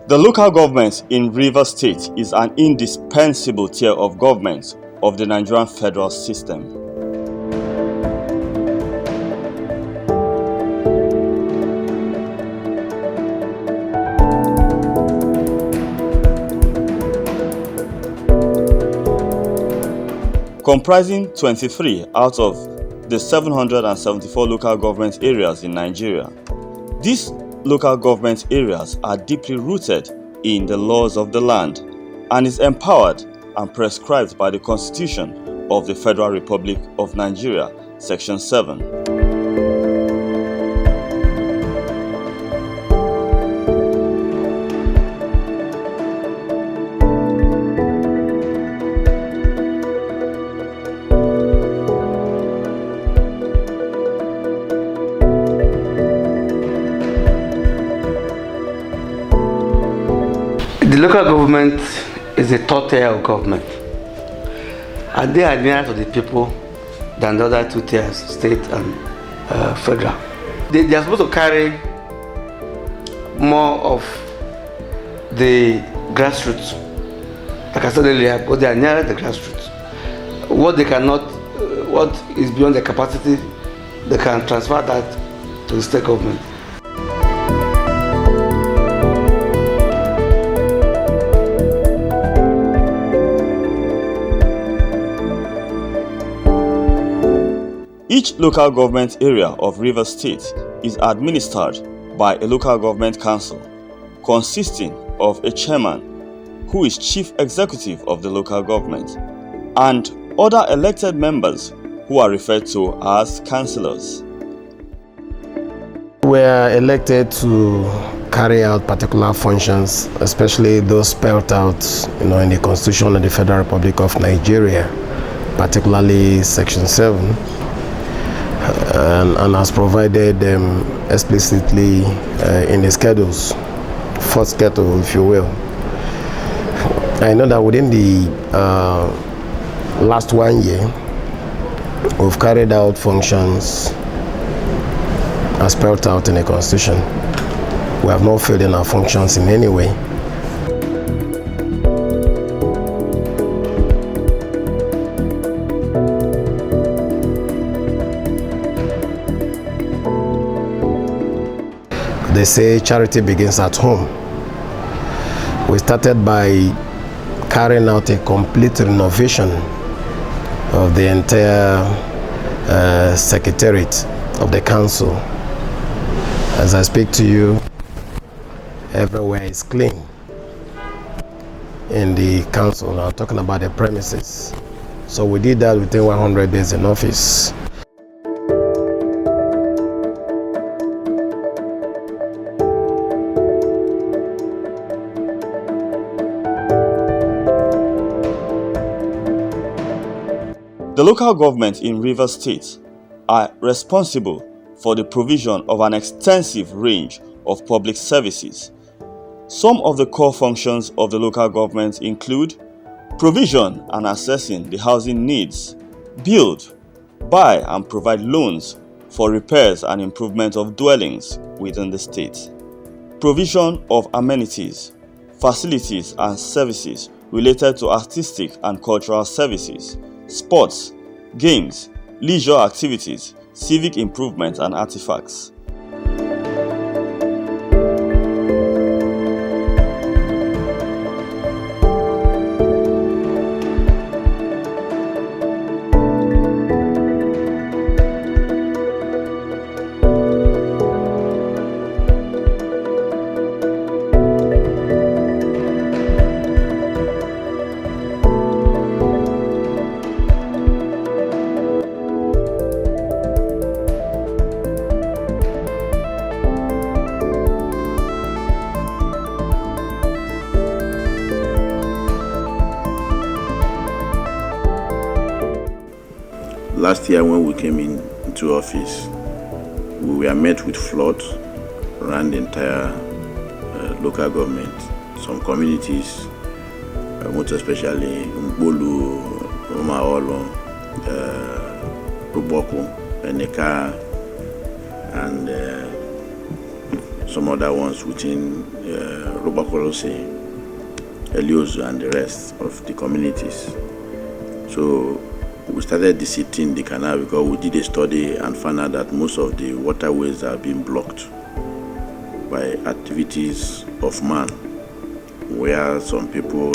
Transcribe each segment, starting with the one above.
The local government in Rivers State is an indispensable tier of government of the Nigerian federal system. Comprising 23 out of the 774 local government areas in Nigeria. These local government areas are deeply rooted in the laws of the land and is empowered and prescribed by the Constitution of the Federal Republic of Nigeria, Section 7. The local government is a third tier of government, and they are nearer to the people than the other two tiers, state and federal. They are supposed to carry more of the grassroots, like I said earlier, but they are nearer the grassroots. What is beyond their capacity, they can transfer that to the state government. Each local government area of Rivers State is administered by a local government council, consisting of a chairman, who is chief executive of the local government, and other elected members who are referred to as councillors. We are elected to carry out particular functions, especially those spelled out, in the Constitution of the Federal Republic of Nigeria, particularly Section 7. And has provided them explicitly in the schedules, fourth schedule, if you will. I know that within the last 1 year, we've carried out functions as spelled out in the Constitution. We have not failed in our functions in any way. They say charity begins at home. We started by carrying out a complete renovation of the entire secretariat of the council. As I speak to you, everywhere is clean in the council. I'm talking about the premises. So we did that within 100 days in office. The local government in Rivers State are responsible for the provision of an extensive range of public services. Some of the core functions of the local government include provision and assessing the housing needs, build, buy and provide loans for repairs and improvement of dwellings within the state, provision of amenities, facilities and services related to artistic and cultural services, sports, games, leisure activities, civic improvement and artifacts. Last year when we came into office, we were met with floods around the entire local government. Some communities, most especially Mbolu, Omaolo, Ruboko, Eneka, and some other ones within Robakolose, Eliozu, and the rest of the communities. So we started visiting the canal because we did a study and found out that most of the waterways are being blocked by activities of man, where some people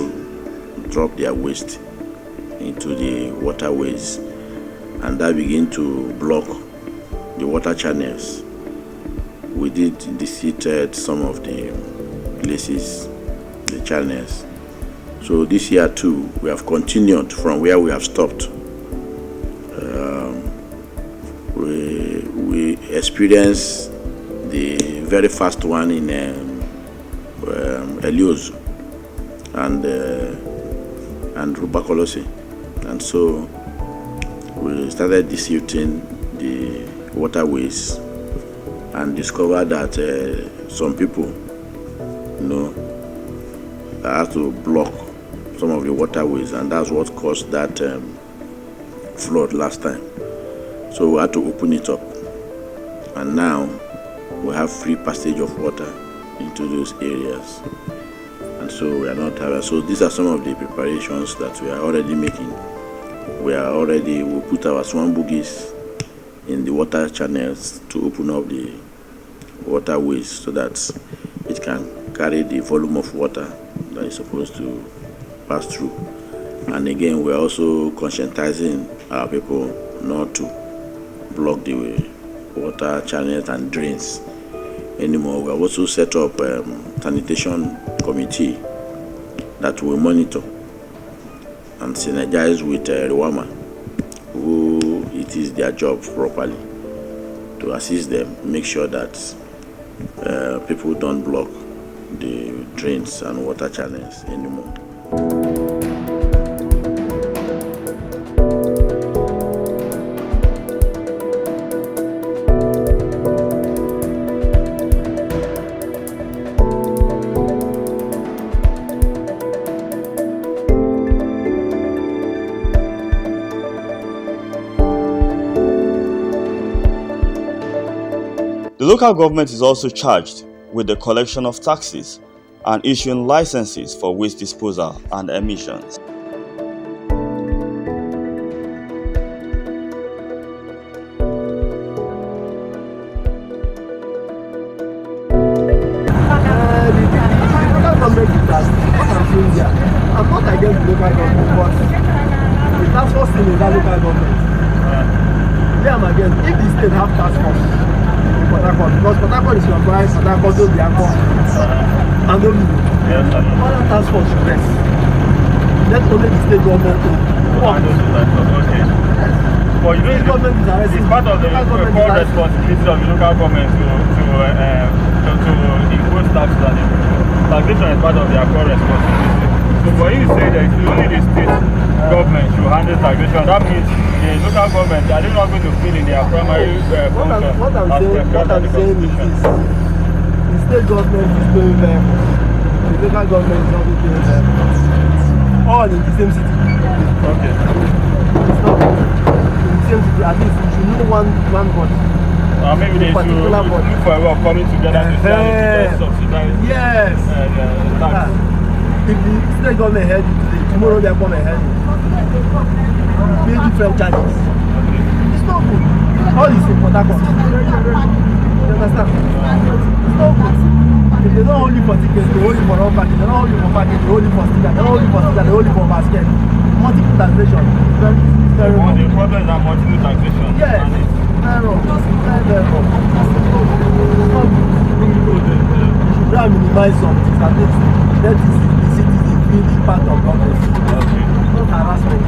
drop their waste into the waterways, and that begin to block the water channels. We did visit some of the places, the channels. So this year too, we have continued from where we have stopped. We experienced the very first one in Eliozu and Rubakolose, and so we started disputing the waterways and discovered that some people, had to block some of the waterways, and that's what caused that flood last time. So we had to open it up, and now we have free passage of water into those areas, and so we are not having. So these are some of the preparations that we are already making. We put our swan boogies in the water channels to open up the waterways so that it can carry the volume of water that is supposed to pass through. And again, we are also conscientizing our people not to block the water channels and drains anymore. We have also set up a sanitation committee that will monitor and synergize with Rwama, who it is their job properly to assist them, make sure that people don't block the drains and water channels anymore. The local government is also charged with the collection of taxes and issuing licenses for waste disposal and emissions. I'm not against the local government, but the task force thing is that local government. Yeah, I'm against. If the state have task force in Port Harcourt, because Port Harcourt is organized, Port Harcourt will be alcohol, and no meaning. Other task force should rest. Let only the state government to work. But you know, it's part of the core responsibility of the local government to impose taxes on it. Taxation is part of their core responsibility. So for you to say that only the state government should handle taxation, that means the local government are they not going to fill in their primary function. What I'm saying is this: the state government is doing very much. The local government is not doing very much. All in the same city. Okay. It's not in the same city. At least you should know one body. Maybe they should look for a way of coming together to subsidize tax. If the state government head it today, tomorrow they are going to head it. Pay different charges. It's not good. All is in Port Harcourt. You understand? It's not good. If they don't hold you for tickets, they hold you for all package. They don't hold you for package, they hold you for sticker. They don't hold you for sticker, they hold you for basket. Multiple taxation. It's very wrong. The problem is that multiple taxation. Yes. Very wrong. Very wrong. It's not good. You should try and minimize some things. At least let the citizen feel the part of government. Okay. Not harassment.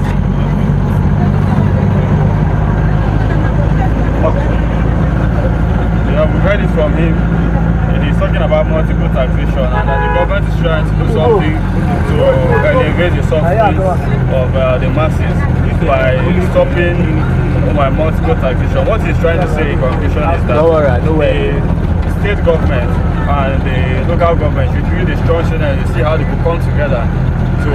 Yeah, we heard it from him. He's talking about multiple taxation and that the government is trying to do something to elevate the suffering of the masses by stopping multiple taxation. What he's trying to say in conclusion is that the state government and the local government should build a strong synergy to see how they could come together to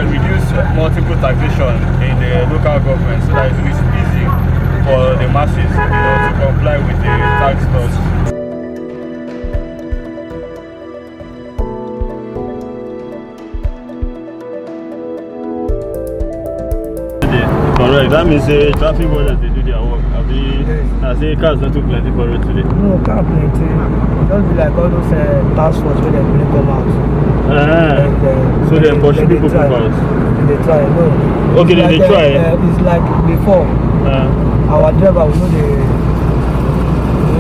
reduce multiple taxation in the local government so that it is easy for the masses to comply with the tax laws. Correct. That means traffic wardens they do their work. I say cars not too plenty for road today. No, car plenty. Just be like all those task force where they bring come out. So they pursue people try. fast. They try, no. Okay, they try. It's like before. Our driver will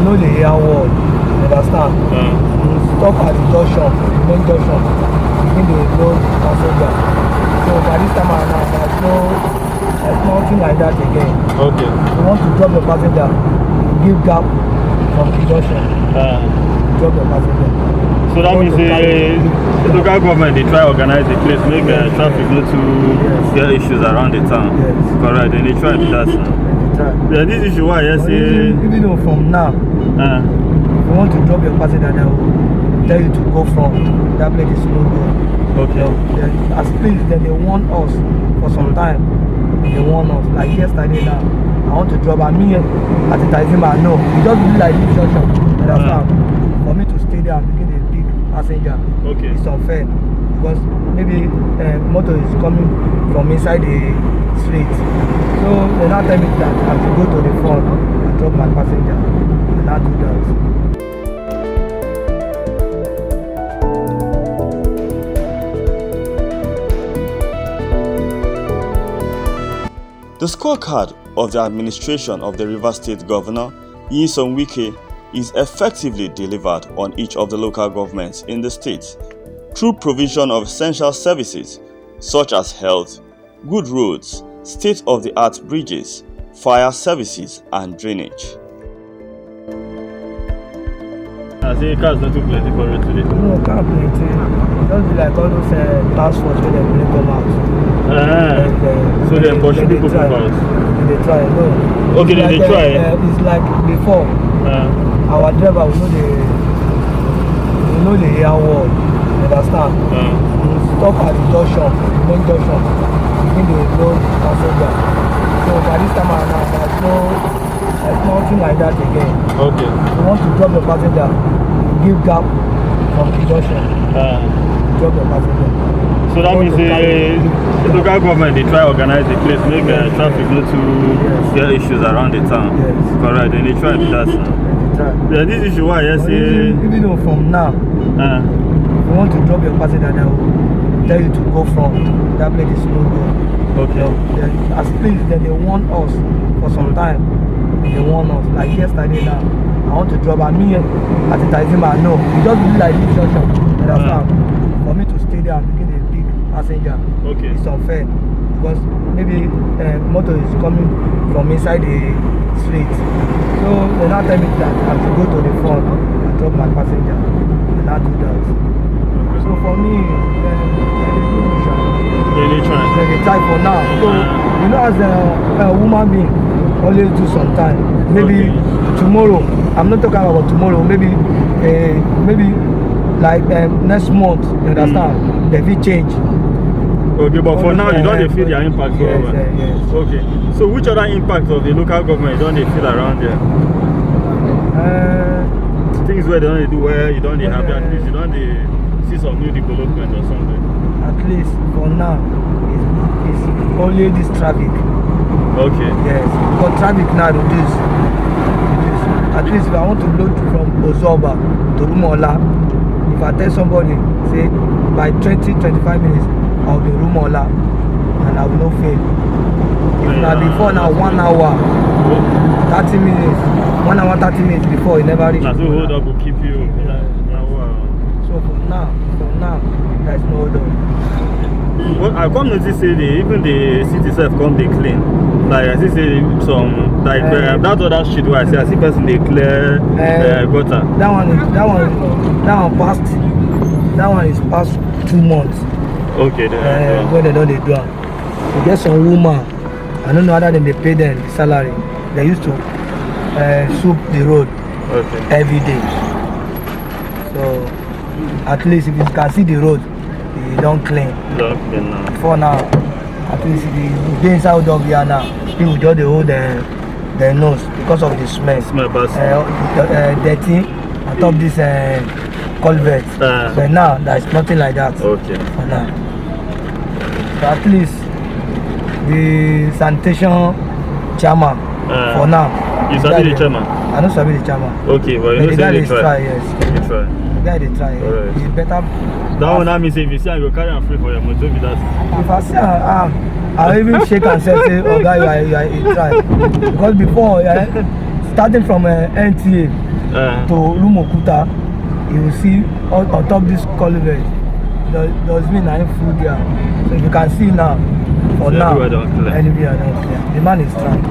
know the air wall. Understand? We stop at the junction, the main junction. Begin the road passenger. So by this time around, there's nothing like that again. Okay. We want to drop the passenger, give gap from the junction. Drop the passenger. So that means the local government they try to organize the place, make traffic not to get issues around the town. Yes. Correct. And they try to do that. Yeah, this issue why even though from now, if you want to drop your passenger, they will tell you to go from that place is no good. Okay. As please, then they warn us for some time. They warn us. Like yesterday now, I want to drop. Me at the Tizima, no. You just do like this junction. Understand? For me to stay there and begin a big passenger, it's unfair. Because maybe motor is coming from inside the street. So they now tell me that I have to go to the front and drop my passenger. And I do that. The scorecard of the administration of the Rivers State Governor, Nyesom Wike, is effectively delivered on each of the local governments in the state through provision of essential services such as health, good roads, state-of-the-art bridges, fire services and drainage. I say cars not too plenty for road today. No, car plenty. Just be like all those task force where they bring come out. So they pursue people fast. They try, no. Okay, they try. It's like before. Our driver will know the air wall. Understand? We stop at the junction, the main junction. Begin the road passenger. So by this time around, there's nothing like that again. Okay. We want to drop the passenger, give gap from the junction. Drop the passenger. So that means the local government they try to organize the place, make traffic not to get issues around the town. Correct. And they try to do that. Yeah, this issue why even though from now, if you want to drop your passenger, they will tell you to go from that place is no good. Okay. As please, then they warn us for some time. They warn us. Like yesterday now, I want to drop. Me at the Tizima, no. You just do like this junction. Understand? For me to stay there and begin a big passenger, it's unfair. Because maybe motor is coming from inside the street. So they now tell me that I have to go to the front and drop my passenger. And I do that. So for me, they try for now. So you know, as a woman being, always do sometime. Maybe tomorrow. I'm not talking about tomorrow. Maybe like next month. You understand? They will change. Okay, but for now you don't feel their impact. Yes. Okay. So which other impact of the local government don't they feel around there? Things where they don't do where you don't have at least you don't see some new development or something. At least for now, it's only this traffic. Okay. Yes, but traffic now reduce. At least if I want to load from Ozoba to Rumola, if I tell somebody, say by 20-25 minutes, I'll be Rumola and I will not fail. If now before now 1 hour, 30 minutes, 1 hour 30 minutes before, you never reach. So hold up will keep you. So for now, there's no hold up. Well, I come notice say even the city itself come they clean. Like I see say some like that other street where I see person they clear gutter. That one passed. That one is past 2 months. Okay. When they don't they do it. You get some woman, I don't know other than they pay them the salary. They used to sweep the road every day. So at least if you can see the road, you don't clean. For now, at least if you go inside of here now, people just hold their nose because of the smell. Dirty on top this culvert. But now there's nothing like that. Okay. For now. So at least the sanitation chairman for now. You sabi the chairman? I don't sabi the chairman. Okay, but you know the guy say they try. yes. You try. The guy they try. Alright. He's better. That one I mean say if you see I go carry am free for your motor be that. If I see I'll even shake and say, oh guy, you try. Because before, starting from NTA to Lumokuta, you will see on top this culvert, there's been a food there. So if you can see now, for now, anywhere don't clear. The man is trying.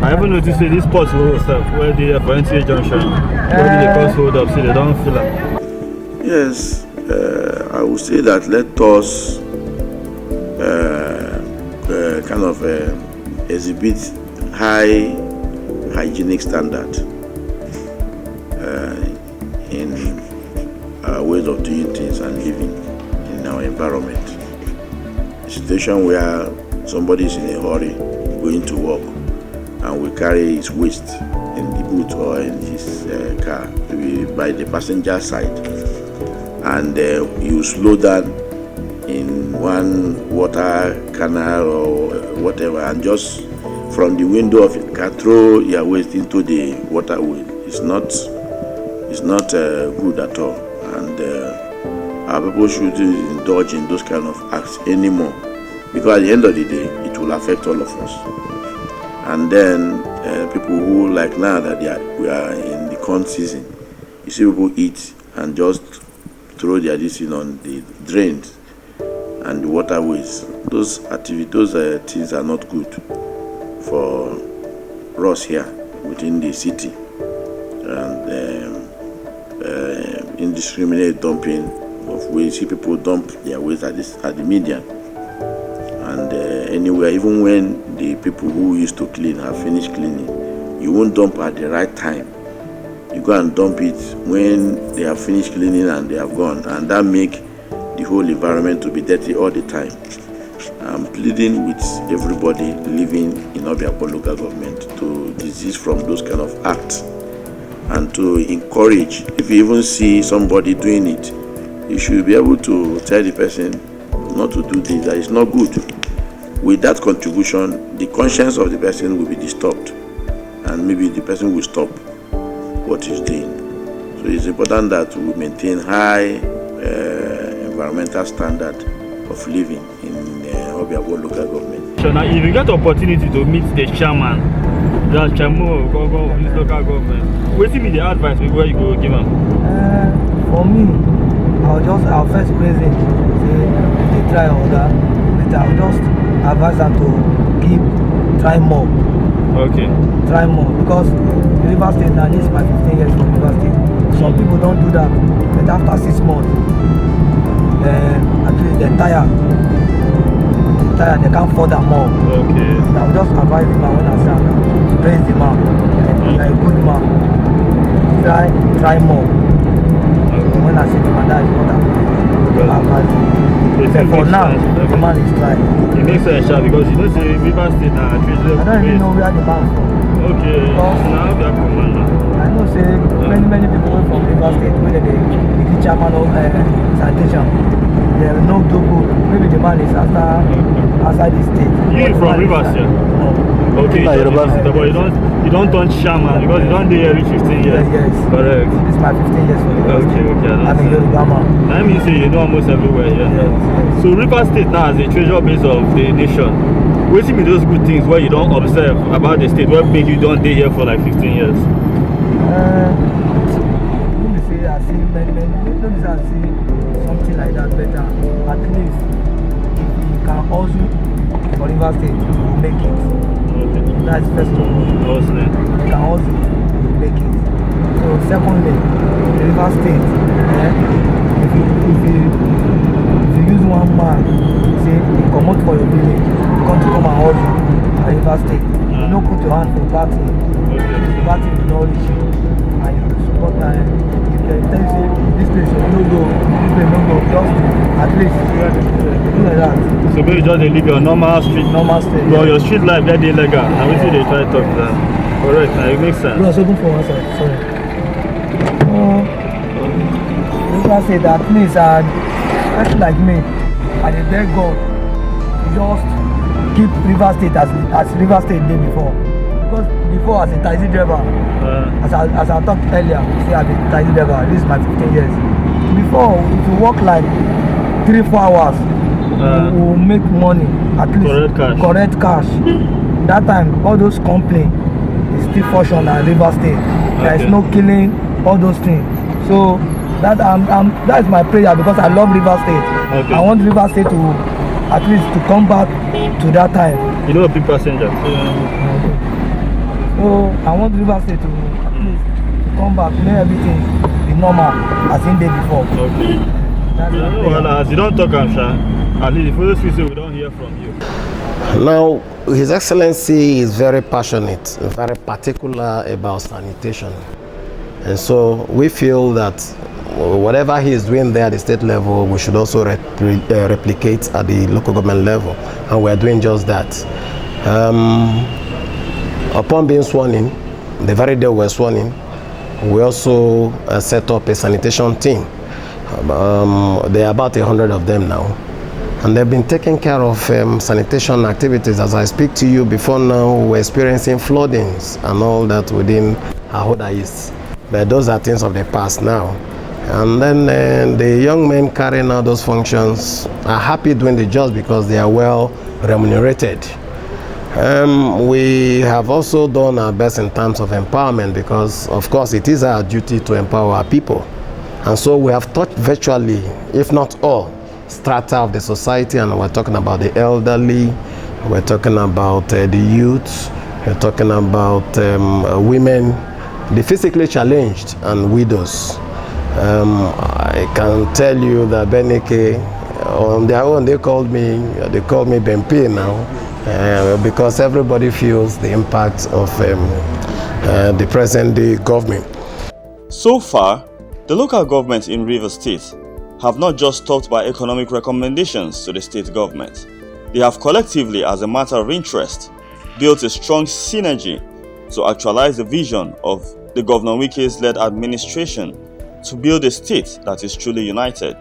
I haven't noticed this spot where they are for NTA junction. Where they cause hold up, so they don't feel it. Yes, I would say that let us kind of exhibit high hygienic standard in our ways of doing things and living in our environment. A situation where somebody is in a hurry going to work and will carry his waste in the boot or in his car, maybe by the passenger side, and you slow down in one water canal or whatever, and just from the window of it can throw your waste into the waterway. It's not good at all, and our people should indulge in those kind of acts anymore, because at the end of the day it will affect all of us. And then people who, like now that we are in the corn season, you see people eat and just throw their dishing on the drains and the waterways. Those things are not good for us here within the city, and indiscriminate dumping of waste. See people dump their waste at the median and anywhere. Even when the people who used to clean have finished cleaning, you won't dump at the right time. You go and dump it when they have finished cleaning and they have gone, and that make the whole environment to be dirty all the time. I'm pleading with everybody living in Obiakpo local government to desist from those kind of acts and to encourage. If you even see somebody doing it, you should be able to tell the person not to do this, that is not good. With that contribution, the conscience of the person will be disturbed, and maybe the person will stop what he's doing. So it's important that we maintain high environmental standard of living in Obiakpo local government. So now, if you get the opportunity to meet the chairman, the chairman of this local government, what is the advice where you go give him? For me, I'll first praise him, say they try all that, but I'll just advise them to try more. Okay. Try more, because River State now is my 15 years from River State. Some people don't do that, but after 6 months, actually they're tired, they can't further more. Okay. I'll just advise the man when I say praise the man, you're a good man. Try more. When I say the man, that is what I'm advising. For now, the man is trying. It makes sense, because you don't say River State now. I don't even know where the man from. Okay, now we are commander. I know say many people from River State, whether the chairman of sanitation, they have no double. Maybe the man is outside the state. You from River State? No. Okay, but you don't turn chairman because you don't do every 15 years. Yes. Correct. It's my 15 years for River State. Okay, I'm a Yoruba man. That means you know almost everywhere here. Yes. So River State now is the treasure base of the nation. What be those good things where you don't observe about the state, what make you don't stay here for like 15 years? Let me say I see many, let me say I see something like that better. At least if you can also for River State, you will make it. Okay. That's first of all. You can also make it. So secondly, River State, if you use one man, say you come out for your village, you come and hustle at River State, you don't put your hand for party. The party will not reach you, and you support time. If they tell you say this place you no go, just at least do like that. So maybe just they live your normal street. But your street life that illegal. And we see they try to talk to them. Correct, now it makes sense. No, so open for one side, sorry. River State at least, and person like me, I dey beg God, just keep Rivers State as Rivers State did before. Because before, as a taxi driver, as I talked earlier, say I'm a taxi driver, this is my 15 years. Before, if you work like 3-4 hours, you will make money, at least correct cash. That time, all those companies is still function at River State. There is no killing, all those things. So that is my prayer, because I love River State. I want River State to at least to come back to that time. You know a big passenger. So I want River State to at least to come back, make everything be normal as in day before. Okay. Well, as you don't talk, at least if we see, we don't hear from you. Now, His Excellency is very passionate, very particular about sanitation. And so we feel that whatever he is doing there at the state level, we should also replicate at the local government level. And we are doing just that. Upon being sworn in, the very day we were sworn in, we also set up a sanitation team. There are about 100 of them now. And they've been taking care of sanitation activities. As I speak to you before now, we're experiencing floodings and all that within Ahoda East. But those are things of the past now. And then the young men carrying out those functions are happy doing the job because they are well remunerated. We have also done our best in terms of empowerment because, of course, it is our duty to empower our people. And so we have touched virtually, if not all, strata of the society, and we're talking about the elderly, we're talking about the youth, we're talking about women, the physically challenged, and widows. I can tell you that Benike, on their own, they call me Bempe now. Because everybody feels the impact of the present-day government. So far, the local governments in Rivers State have not just talked by economic recommendations to the state government. They have collectively, as a matter of interest, built a strong synergy to actualize the vision of the Governor Wike's led administration to build a state that is truly united,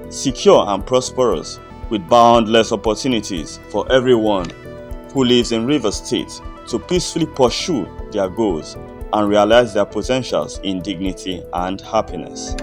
secure and prosperous, with boundless opportunities for everyone who lives in Rivers State to peacefully pursue their goals and realize their potentials in dignity and happiness.